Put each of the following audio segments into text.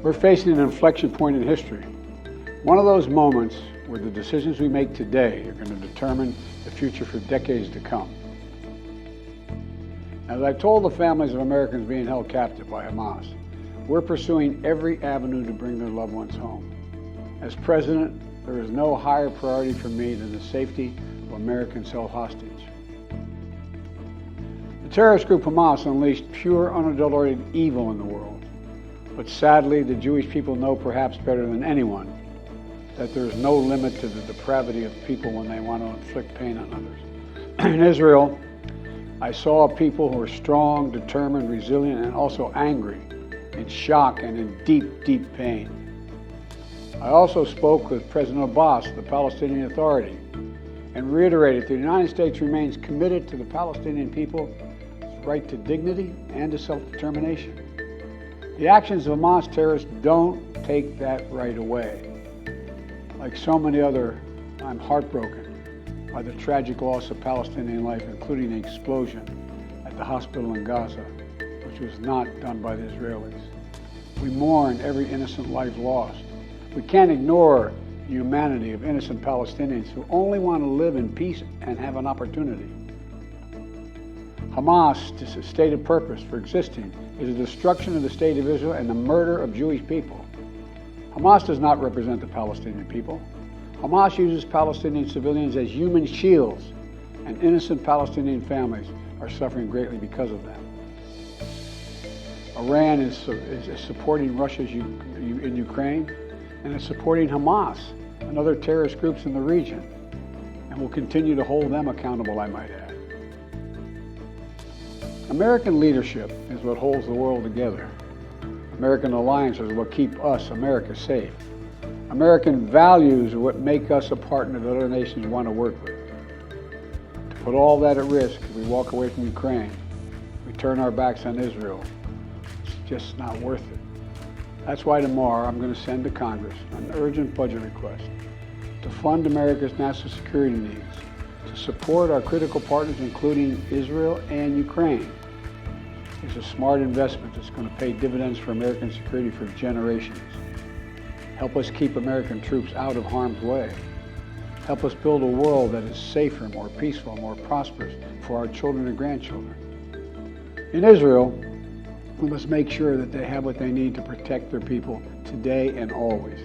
We're facing an inflection point in history. One of those moments where the decisions we make today are going to determine the future for decades to come. As I told the families of Americans being held captive by Hamas, we're pursuing every avenue to bring their loved ones home. As president, there is no higher priority for me than the safety of Americans held hostage. The terrorist group Hamas unleashed pure, unadulterated evil in the world. But sadly, the Jewish people know perhaps better than anyone that there is no limit to the depravity of people when they want to inflict pain on others. In Israel, I saw people who were strong, determined, resilient, and also angry, in shock and in deep, deep pain. I also spoke with President Abbas, the Palestinian Authority, and reiterated that the United States remains committed to the Palestinian people's right to dignity and to self-determination. The actions of Hamas terrorists don't take that right away. Like so many other, I'm heartbroken by the tragic loss of Palestinian life, including the explosion at the hospital in Gaza, which was not done by the Israelis. We mourn every innocent life lost. We can't ignore the humanity of innocent Palestinians who only want to live in peace and have an opportunity. Hamas' stated purpose for existing is the destruction of the state of Israel and the murder of Jewish people. Hamas does not represent the Palestinian people. Hamas uses Palestinian civilians as human shields, and innocent Palestinian families are suffering greatly because of that. Iran is supporting Russia in Ukraine, and is supporting Hamas and other terrorist groups in the region, and will continue to hold them accountable, I might add. American leadership is what holds the world together. American alliances are what keep us, America, safe. American values are what make us a partner that other nations want to work with. To put all that at risk, if we walk away from Ukraine, we turn our backs on Israel, it's just not worth it. That's why tomorrow I'm going to send to Congress an urgent budget request to fund America's national security needs, to support our critical partners, including Israel and Ukraine. It's a smart investment that's going to pay dividends for American security for generations. Help us keep American troops out of harm's way. Help us build a world that is safer, more peaceful, more prosperous for our children and grandchildren. In Israel, we must make sure that they have what they need to protect their people today and always.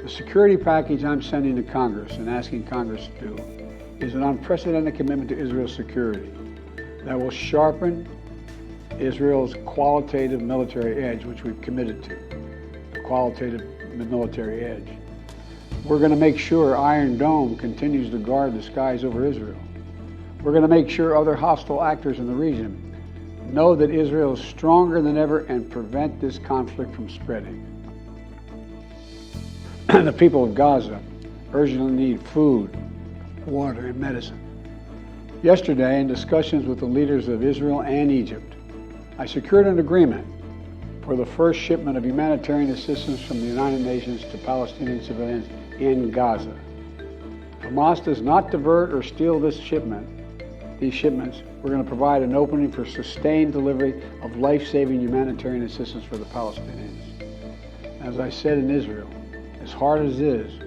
The security package I'm sending to Congress and asking Congress to do is an unprecedented commitment to Israel's security that will sharpen Israel's qualitative military edge, which we've committed to, the qualitative military edge. We're going to make sure Iron Dome continues to guard the skies over Israel. We're going to make sure other hostile actors in the region know that Israel is stronger than ever and prevent this conflict from spreading. The people of Gaza urgently need food, water, and medicine. Yesterday, in discussions with the leaders of Israel and Egypt, I secured an agreement for the first shipment of humanitarian assistance from the United Nations to Palestinian civilians in Gaza. If Hamas does not divert or steal these shipments, we're going to provide an opening for sustained delivery of life-saving humanitarian assistance for the Palestinians. As I said in Israel, as hard as it is,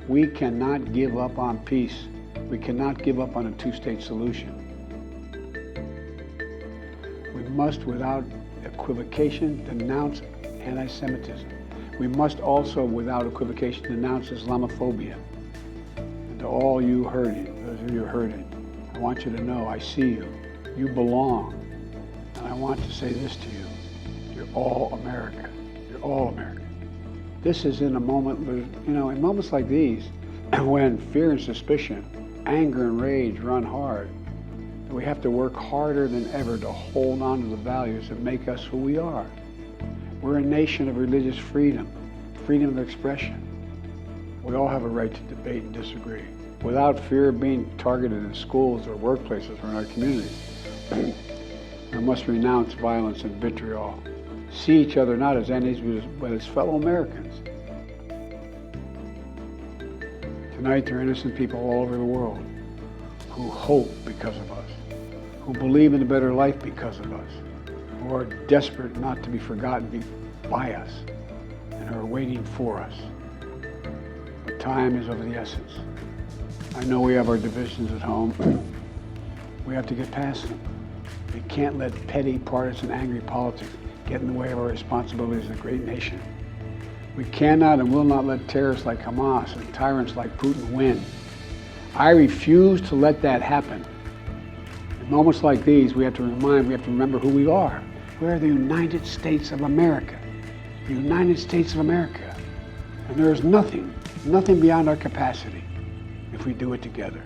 we cannot give up on peace. We cannot give up on a two-state solution. We must, without equivocation, denounce anti-Semitism. We must also, without equivocation, denounce Islamophobia. And to all you hurting, those of you hurting, I want you to know I see you. You belong. And I want to say this to you. You're all America. You're all America. This is in a moment, in moments like these, when fear and suspicion, anger and rage run hard, that we have to work harder than ever to hold on to the values that make us who we are. We're a nation of religious freedom, freedom of expression. We all have a right to debate and disagree without fear of being targeted in schools or workplaces or in our communities. We must renounce violence and vitriol. See each other not as enemies, but as fellow Americans. Tonight, there are innocent people all over the world who hope because of us, who believe in a better life because of us, who are desperate not to be forgotten by us, and are waiting for us. But time is of the essence. I know we have our divisions at home. We have to get past them. We can't let petty, partisan, angry politics get in the way of our responsibilities as a great nation. We cannot and will not let terrorists like Hamas and tyrants like Putin win. I refuse to let that happen. In moments like these, we have to remember who we are. We are the United States of America. The United States of America. And there is nothing beyond our capacity if we do it together.